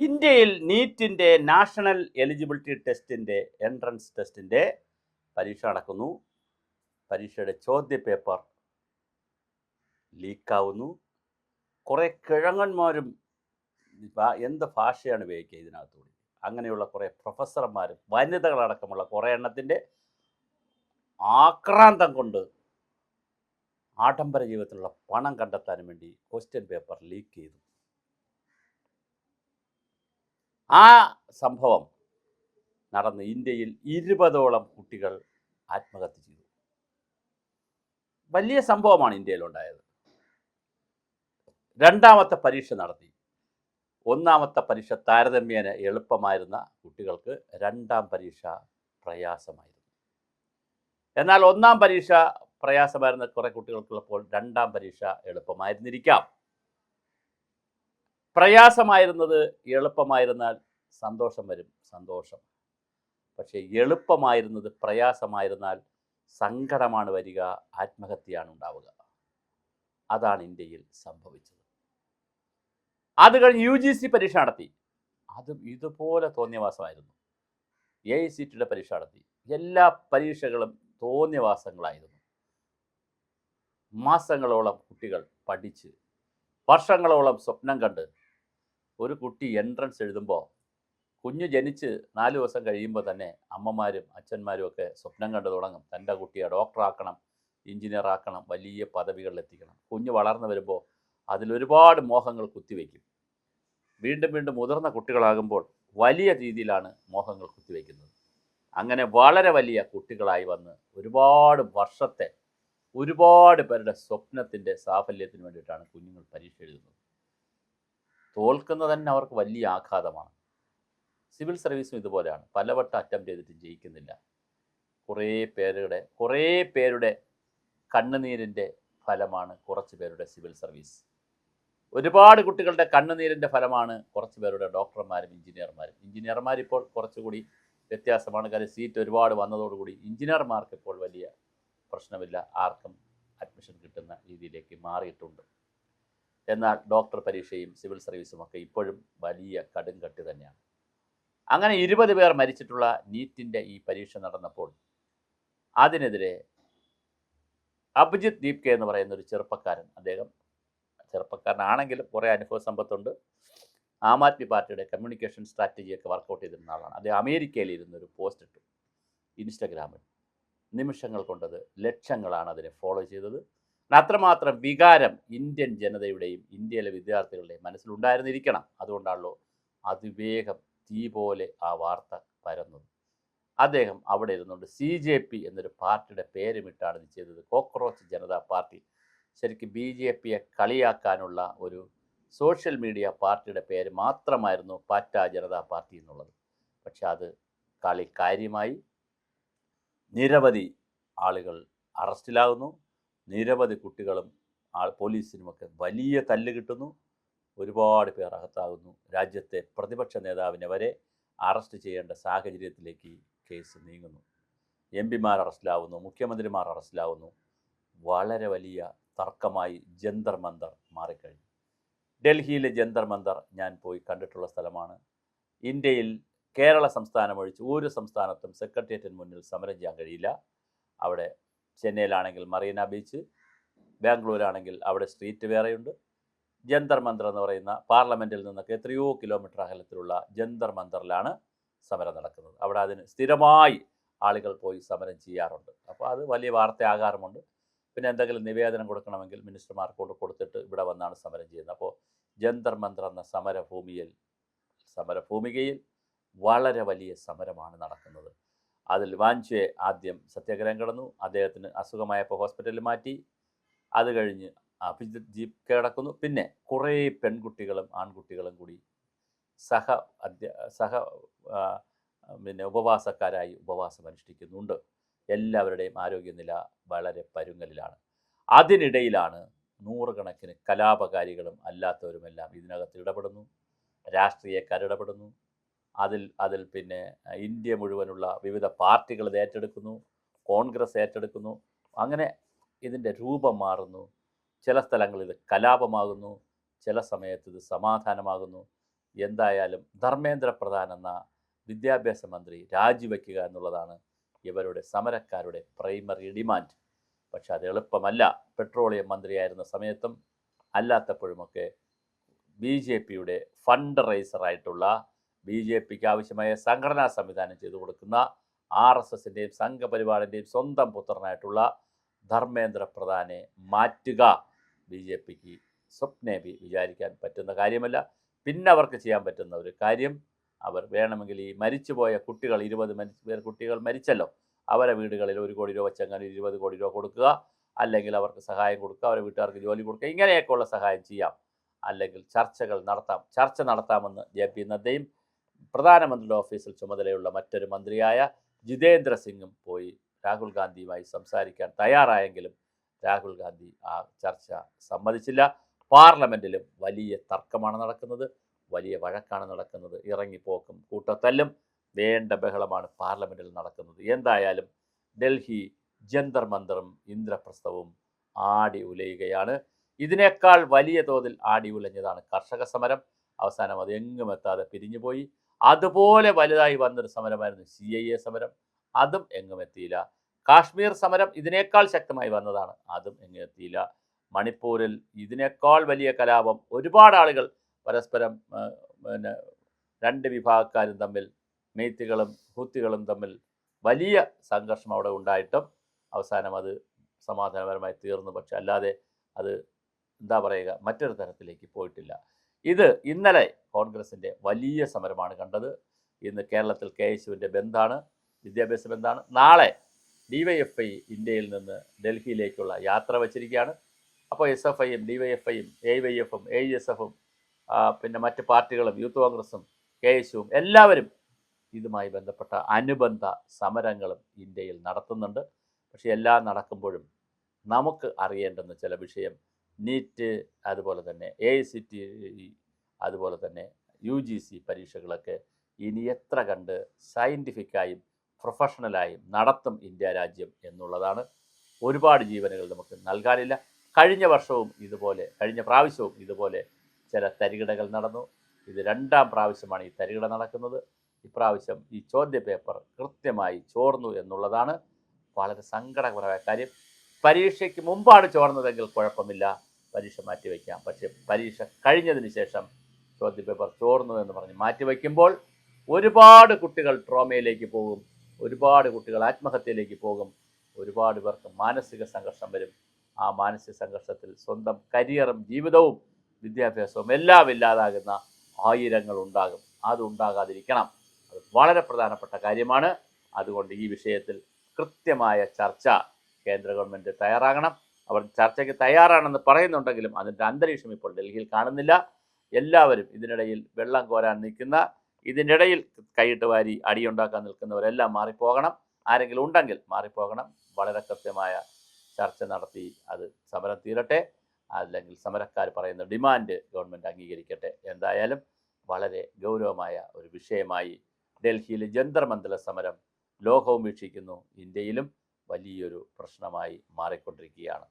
ഇന്ത്യയിൽ നീറ്റിൻ്റെ national eligibility ടെസ്റ്റിൻ്റെ entrance ടെസ്റ്റിൻ്റെ പരീക്ഷ നടക്കുന്നു. പരീക്ഷയുടെ ചോദ്യപേപ്പർ ലീക്കാവുന്നു. കുറേ കിഴങ്ങന്മാരും എന്ത് ഭാഷയാണ് ഉപയോഗിക്കുക ഇതിനകത്തുകൂടി, അങ്ങനെയുള്ള കുറേ പ്രൊഫസർമാരും വനിതകളടക്കമുള്ള കുറേ എണ്ണത്തിൻ്റെ ആക്രാന്തം കൊണ്ട് ആഡംബര ജീവിതത്തിലുള്ള പണം കണ്ടെത്താനും വേണ്ടി ക്വസ്റ്റ്യൻ പേപ്പർ ലീക്ക് ചെയ്തു. ആ സംഭവം നടന്ന് ഇന്ത്യയിൽ 20ഓളം കുട്ടികൾ ആത്മഹത്യ ചെയ്തു. വലിയ സംഭവമാണ് ഇന്ത്യയിലുണ്ടായത്. രണ്ടാമത്തെ പരീക്ഷ നടത്തി. ഒന്നാമത്തെ പരീക്ഷ താരതമ്യേന എളുപ്പമായിരുന്ന കുട്ടികൾക്ക് രണ്ടാം പരീക്ഷ പ്രയാസമായിരുന്നു. എന്നാൽ ഒന്നാം പരീക്ഷ പ്രയാസമായിരുന്ന കുറേ കുട്ടികൾക്കുള്ളപ്പോൾ രണ്ടാം പരീക്ഷ എളുപ്പമായിരുന്നിരിക്കാം. പ്രയാസമായിരുന്നത് എളുപ്പമായിരുന്നാൽ സന്തോഷം വരും, സന്തോഷം. പക്ഷേ എളുപ്പമായിരുന്നത് പ്രയാസമായിരുന്നാൽ സങ്കടമാണ് വരിക, ആത്മഹത്യയാണ് ഉണ്ടാവുക. അതാണ് ഇന്ത്യയിൽ സംഭവിച്ചത്. അത് കഴിഞ്ഞ് UGC പരീക്ഷ നടത്തി. അതും ഇതുപോലെ തോന്നിയവാസമായിരുന്നു. AICTE പരീക്ഷ നടത്തി. എല്ലാ പരീക്ഷകളും തോന്നിയവാസങ്ങളായിരുന്നു. മാസങ്ങളോളം കുട്ടികൾ പഠിച്ച് വർഷങ്ങളോളം സ്വപ്നം കണ്ട് ഒരു കുട്ടി എൻട്രൻസ് എഴുതുമ്പോൾ കുഞ്ഞ് ജനിച്ച് 4 ദിവസം കഴിയുമ്പോൾ തന്നെ അമ്മമാരും അച്ഛന്മാരും ഒക്കെ സ്വപ്നം കണ്ടു തുടങ്ങും. തൻ്റെ കുട്ടിയെ ഡോക്ടറാക്കണം, എഞ്ചിനീയർ ആക്കണം, വലിയ പദവികളിലെത്തിക്കണം. കുഞ്ഞ് വളർന്നു വരുമ്പോൾ അതിലൊരുപാട് മോഹങ്ങൾ കുത്തിവെക്കും. വീണ്ടും വീണ്ടും മുതിർന്ന കുട്ടികളാകുമ്പോൾ വലിയ രീതിയിലാണ് മോഹങ്ങൾ കുത്തിവെക്കുന്നത്. അങ്ങനെ വളരെ വലിയ കുട്ടികളായി വന്ന് ഒരുപാട് വർഷത്തെ ഒരുപാട് പേരുടെ സ്വപ്നത്തിൻ്റെ സാഫല്യത്തിന് വേണ്ടിയിട്ടാണ് കുഞ്ഞുങ്ങൾ പരീക്ഷ എഴുതുന്നത്. തോൽക്കുന്നത് തന്നെ അവർക്ക് വലിയ ആഘാതമാണ്. സിവിൽ സർവീസും ഇതുപോലെയാണ്. പലവട്ടം അറ്റംപ്റ്റ് ചെയ്തിട്ട് ജയിക്കുന്നില്ല. കുറേ പേരുടെ കണ്ണുനീരിൻ്റെ ഫലമാണ് കുറച്ച് പേരുടെ സിവിൽ സർവീസ്. ഒരുപാട് കുട്ടികളുടെ കണ്ണുനീരിൻ്റെ ഫലമാണ് കുറച്ച് പേരുടെ ഡോക്ടർമാരും എഞ്ചിനീയർമാരും ഇപ്പോൾ കുറച്ചുകൂടി വ്യത്യാസമാണ്. കാര്യം സീറ്റ് ഒരുപാട് വന്നതോടുകൂടി എഞ്ചിനീയർമാർക്ക് ഇപ്പോൾ വലിയ പ്രശ്നമില്ല, ആർക്കും അഡ്മിഷൻ കിട്ടുന്ന രീതിയിലേക്ക് മാറിയിട്ടുണ്ട്. എന്നാൽ ഡോക്ടർ പരീക്ഷയും സിവിൽ സർവീസും ഒക്കെ ഇപ്പോഴും വലിയ കടുംകട്ടി തന്നെയാണ്. അങ്ങനെ 20 പേർ മരിച്ചിട്ടുള്ള നീറ്റിൻ്റെ ഈ പരീക്ഷ നടന്നപ്പോൾ അതിനെതിരെ അഭിജിത്ത് ദീപ്കെ എന്ന് പറയുന്ന ഒരു ചെറുപ്പക്കാരൻ, അദ്ദേഹം ചെറുപ്പക്കാരനാണെങ്കിലും കുറേ അനുഭവ സമ്പത്തുണ്ട്, ആം ആദ്മി പാർട്ടിയുടെ കമ്മ്യൂണിക്കേഷൻ സ്ട്രാറ്റജിയൊക്കെ വർക്കൗട്ട് ചെയ്തിരുന്ന ആളാണ്. അദ്ദേഹം അമേരിക്കയിൽ ഇരുന്നൊരു പോസ്റ്റ് ഇട്ടു ഇൻസ്റ്റഗ്രാമിൽ. നിമിഷങ്ങൾ കൊണ്ടത് ലക്ഷങ്ങളാണ് അതിനെ ഫോളോ ചെയ്തത്. അത്രമാത്രം വികാരം ഇന്ത്യൻ ജനതയുടെയും ഇന്ത്യയിലെ വിദ്യാർത്ഥികളുടെയും മനസ്സിലുണ്ടായിരുന്നിരിക്കണം. അതുകൊണ്ടാണല്ലോ അതിവേഗം തീ പോലെ ആ വാർത്ത പരന്നത്. അദ്ദേഹം അവിടെ ഇരുന്നുകൊണ്ട് CJP എന്നൊരു പാർട്ടിയുടെ പേരുമിട്ടാണ് ഇത് ചെയ്തത്. Cockroach Janata party. ശരിക്കും BJPയെ കളിയാക്കാനുള്ള ഒരു സോഷ്യൽ മീഡിയ പാർട്ടിയുടെ പേര് മാത്രമായിരുന്നു പാറ്റ ജനതാ പാർട്ടി എന്നുള്ളത്. പക്ഷെ അത് കാര്യമായി നിരവധി ആളുകൾ അറസ്റ്റിലാകുന്നു. നിരവധി കുട്ടികളും പോലീസിനുമൊക്കെ വലിയ തല്ല് കിട്ടുന്നു. ഒരുപാട് പേർ അകത്താകുന്നു. രാജ്യത്തെ പ്രതിപക്ഷ നേതാവിനെ വരെ അറസ്റ്റ് ചെയ്യേണ്ട സാഹചര്യത്തിലേക്ക് കേസ് നീങ്ങുന്നു. MP-മാർ അറസ്റ്റിലാവുന്നു, മുഖ്യമന്ത്രിമാർ അറസ്റ്റിലാവുന്നു. വളരെ വലിയ തർക്കമായി ജന്തർ മന്ദർ മാറിക്കഴിഞ്ഞു. ഡൽഹിയിലെ ജന്തർ മന്ദർ ഞാൻ പോയി കണ്ടിട്ടുള്ള സ്ഥലമാണ്. ഇന്ത്യയിൽ കേരള സംസ്ഥാനം ഒഴിച്ച് ഒരു സംസ്ഥാനത്തും സെക്രട്ടേറിയറ്റിന് മുന്നിൽ സമരം ചെയ്യാൻ കഴിയില്ല. അവിടെ ചെന്നൈയിലാണെങ്കിൽ മറീന ബീച്ച്, ബാംഗ്ലൂരാണെങ്കിൽ അവിടെ സ്ട്രീറ്റ് വേറെയുണ്ട്. ജന്തർ മന്ദർ എന്ന് പറയുന്ന പാർലമെൻറ്റിൽ നിന്നൊക്കെ എത്രയോ കിലോമീറ്റർ അകലത്തിലുള്ള ജന്തർ മന്ദറിലാണ് സമരം നടക്കുന്നത്. അവിടെ അതിന് സ്ഥിരമായി ആളുകൾ പോയി സമരം ചെയ്യാറുണ്ട്. അപ്പോൾ അത് വലിയ വാർത്തയാകാറുമുണ്ട്. പിന്നെ എന്തെങ്കിലും നിവേദനം കൊടുക്കണമെങ്കിൽ മിനിസ്റ്റർമാർക്ക് കൊണ്ട് കൊടുത്തിട്ട് ഇവിടെ വന്നാണ് സമരം ചെയ്യുന്നത്. അപ്പോൾ ജന്തർ മന്ദർ എന്ന സമരഭൂമികയിൽ വളരെ വലിയ സമരമാണ് നടക്കുന്നത്. അതിൽ വാഞ്ഛെ ആദ്യം സത്യാഗ്രഹം കിടന്നു. അദ്ദേഹത്തിന് അസുഖമായപ്പോൾ ഹോസ്പിറ്റലിൽ മാറ്റി. അത് കഴിഞ്ഞ് അഭിജിത്ത് ദീപ്കെ കിടക്കുന്നു. പിന്നെ കുറേ പെൺകുട്ടികളും ആൺകുട്ടികളും കൂടി ഉപവാസക്കാരായി ഉപവാസം അനുഷ്ഠിക്കുന്നുണ്ട്. എല്ലാവരുടെയും ആരോഗ്യനില വളരെ പരുങ്ങലിലാണ്. അതിനിടയിലാണ് നൂറുകണക്കിന് കലാപകാരികളും അല്ലാത്തവരുമെല്ലാം ഇതിനകത്ത് ഇടപെടുന്നു. രാഷ്ട്രീയക്കാരിടപെടുന്നു. അതിൽ പിന്നെ ഇന്ത്യ മുഴുവനുള്ള വിവിധ പാർട്ടികൾ ഇത് ഏറ്റെടുക്കുന്നു, കോൺഗ്രസ് ഏറ്റെടുക്കുന്നു. അങ്ങനെ ഇതിൻ്റെ രൂപം മാറുന്നു. ചില സ്ഥലങ്ങളിൽ ഇത് കലാപമാകുന്നു, ചില സമയത്ത് ഇത് സമാധാനമാകുന്നു. എന്തായാലും ധർമ്മേന്ദ്ര പ്രധാൻ എന്ന വിദ്യാഭ്യാസ മന്ത്രി രാജിവെക്കുക എന്നുള്ളതാണ് ഇവരുടെ സമരക്കാരുടെ പ്രൈമറി ഡിമാൻഡ്. പക്ഷെ അത് എളുപ്പമല്ല. പെട്രോളിയം മന്ത്രിയായിരുന്ന സമയത്തും അല്ലാത്തപ്പോഴുമൊക്കെ ബി ജെ പിയുടെ ഫണ്ട് റൈസറായിട്ടുള്ള, ബി ജെ പിക്ക് ആവശ്യമായ സംഘടനാ സംവിധാനം ചെയ്തു കൊടുക്കുന്ന, RSSൻ്റെയും സംഘപരിവാറിൻ്റെയും സ്വന്തം പുത്രനായിട്ടുള്ള ധർമ്മേന്ദ്ര പ്രധാനെ മാറ്റുക ബി ജെ പിക്ക് സ്വപ്നേബി വിചാരിക്കാൻ പറ്റുന്ന കാര്യമല്ല. പിന്നെ അവർക്ക് ചെയ്യാൻ പറ്റുന്ന ഒരു കാര്യം, അവർ വേണമെങ്കിൽ ഈ മരിച്ചുപോയ കുട്ടികൾ 20 കുട്ടികൾ മരിച്ചല്ലോ, അവരെ വീടുകളിൽ 1 കോടി രൂപ വെച്ചങ്ങനെ 20 കോടി രൂപ കൊടുക്കുക, അല്ലെങ്കിൽ അവർക്ക് സഹായം കൊടുക്കുക, അവരെ വീട്ടുകാർക്ക് ജോലി കൊടുക്കുക, ഇങ്ങനെയൊക്കെയുള്ള സഹായം ചെയ്യാം. അല്ലെങ്കിൽ ചർച്ച നടത്താമെന്ന് JP നദ്ദയും പ്രധാനമന്ത്രിയുടെ ഓഫീസിൽ ചുമതലയുള്ള മറ്റൊരു മന്ത്രിയായ ജിതേന്ദ്ര സിംഗും പോയി രാഹുൽ ഗാന്ധിയുമായി സംസാരിക്കാൻ തയ്യാറായെങ്കിലും രാഹുൽ ഗാന്ധി ആ ചർച്ച സമ്മതിച്ചില്ല. പാർലമെൻറ്റിലും വലിയ തർക്കമാണ് നടക്കുന്നത്, വലിയ വഴക്കാണ് നടക്കുന്നത്, ഇറങ്ങിപ്പോക്കും കൂട്ടത്തല്ലും വേണ്ട ബഹളമാണ് പാർലമെൻറ്റിൽ നടക്കുന്നത്. എന്തായാലും ഡൽഹി ജന്തർ മന്ദറും ഇന്ദ്രപ്രസ്ഥവും ആടി ഉലയുകയാണ്. ഇതിനേക്കാൾ വലിയ തോതിൽ ആടി ഉലഞ്ഞതാണ് കർഷക സമരം. അവസാനം അത് എങ്ങും എത്താതെ പിരിഞ്ഞുപോയി. അതുപോലെ വലുതായി വന്നൊരു സമരമായിരുന്നു CIA സമരം, അതും എങ്ങും എത്തിയില്ല. കാശ്മീർ സമരം ഇതിനേക്കാൾ ശക്തമായി വന്നതാണ്, അതും എങ്ങും എത്തിയില്ല. മണിപ്പൂരിൽ ഇതിനേക്കാൾ വലിയ കലാപം, ഒരുപാട് ആളുകൾ പരസ്പരം പിന്നെ 2 വിഭാഗക്കാരും തമ്മിൽ, മെയ്ത്തികളും ഹൂത്തികളും തമ്മിൽ വലിയ സംഘർഷം അവിടെ ഉണ്ടായിട്ടും അവസാനം അത് സമാധാനപരമായി തീർന്നു. പക്ഷെ അല്ലാതെ അത് എന്താ പറയുക, മറ്റൊരു തരത്തിലേക്ക് പോയിട്ടില്ല. ഇത് ഇന്നലെ കോൺഗ്രസിൻ്റെ വലിയ സമരമാണ് കണ്ടത്. ഇന്ന് കേരളത്തിൽ KSUവിൻ്റെ ബന്ദാണ്, വിദ്യാഭ്യാസ ബന്ദാണ്. നാളെ DYFI ഇന്ത്യയിൽ നിന്ന് ഡൽഹിയിലേക്കുള്ള യാത്ര വച്ചിരിക്കുകയാണ്. അപ്പോൾ SFIയും DYFIയും AYFും AISFും പിന്നെ മറ്റ് പാർട്ടികളും യൂത്ത് കോൺഗ്രസും KSUവും എല്ലാവരും ഇതുമായി ബന്ധപ്പെട്ട അനുബന്ധ സമരങ്ങളും ഇന്ത്യയിൽ നടത്തുന്നുണ്ട്. പക്ഷേ എല്ലാം നടക്കുമ്പോഴും നമുക്ക് അറിയേണ്ടുന്ന ചില വിഷയം, നീറ്റ്, അതുപോലെ തന്നെ AICTE, അതുപോലെ തന്നെ UGC പരീക്ഷകളൊക്കെ ഇനി എത്ര കണ്ട് സയൻറ്റിഫിക്കായും പ്രൊഫഷണലായും നടത്തും ഇന്ത്യ രാജ്യം എന്നുള്ളതാണ്. ഒരുപാട് ജീവനുകൾ നമുക്ക് നൽകാനില്ല. കഴിഞ്ഞ പ്രാവശ്യവും ഇതുപോലെ ചില തരികിടകൾ നടന്നു. ഇത് 2ാം പ്രാവശ്യമാണ് ഈ തരികിട നടക്കുന്നത്. ഇപ്രാവശ്യം ഈ ചോദ്യപേപ്പർ കൃത്യമായി ചോർന്നു എന്നുള്ളതാണ് വളരെ സങ്കടകരമായ കാര്യം. പരീക്ഷയ്ക്ക് മുമ്പാണ് ചോർന്നതെങ്കിൽ കുഴപ്പമില്ല, പരീക്ഷ മാറ്റിവെക്കാം. പക്ഷേ പരീക്ഷ കഴിഞ്ഞതിന് ശേഷം ചോദ്യപേപ്പർ ചോർന്നു എന്ന് പറഞ്ഞ് മാറ്റിവെക്കുമ്പോൾ ഒരുപാട് കുട്ടികൾ ട്രോമയിലേക്ക് പോകും, ഒരുപാട് കുട്ടികൾ ആത്മഹത്യയിലേക്ക് പോകും, ഒരുപാട് പേർക്ക് മാനസിക സംഘർഷം വരും. ആ മാനസിക സംഘർഷത്തിൽ സ്വന്തം കരിയറും ജീവിതവും വിദ്യാഭ്യാസവും എല്ലാം ഇല്ലാതാകുന്ന ആയിരങ്ങൾ ഉണ്ടാകും. അതുണ്ടാകാതിരിക്കണം, അത് വളരെ പ്രധാനപ്പെട്ട കാര്യമാണ്. അതുകൊണ്ട് ഈ വിഷയത്തിൽ കൃത്യമായ ചർച്ച കേന്ദ്ര ഗവൺമെൻറ് തയ്യാറാകണം. അവർ ചർച്ചയ്ക്ക് തയ്യാറാണെന്ന് പറയുന്നുണ്ടെങ്കിലും അതിൻ്റെ അന്തരീക്ഷം ഇപ്പോൾ ഡൽഹിയിൽ കാണുന്നില്ല. എല്ലാവരും ഇതിനിടയിൽ വെള്ളം കോരാൻ നിൽക്കുന്ന, ഇതിനിടയിൽ കൈയിട്ട് വാരി അടിയുണ്ടാക്കാൻ നിൽക്കുന്നവരെല്ലാം മാറിപ്പോകണം. ആരെങ്കിലും ഉണ്ടെങ്കിൽ മാറിപ്പോകണം. വളരെ കൃത്യമായ ചർച്ച നടത്തി അത് സമരം തീരട്ടെ. അല്ലെങ്കിൽ സമരക്കാർ പറയുന്ന ഡിമാൻഡ് ഗവൺമെൻറ് അംഗീകരിക്കട്ടെ. എന്തായാലും വളരെ ഗൗരവമായ ഒരു വിഷയമായി ഡൽഹിയിലെ ജന്തർ മന്ദർ സമരം ലോകവും വീക്ഷിക്കുന്നു. ഇന്ത്യയിലും വലിയൊരു പ്രശ്നമായി മാറിക്കൊണ്ടിരിക്കുകയാണ്.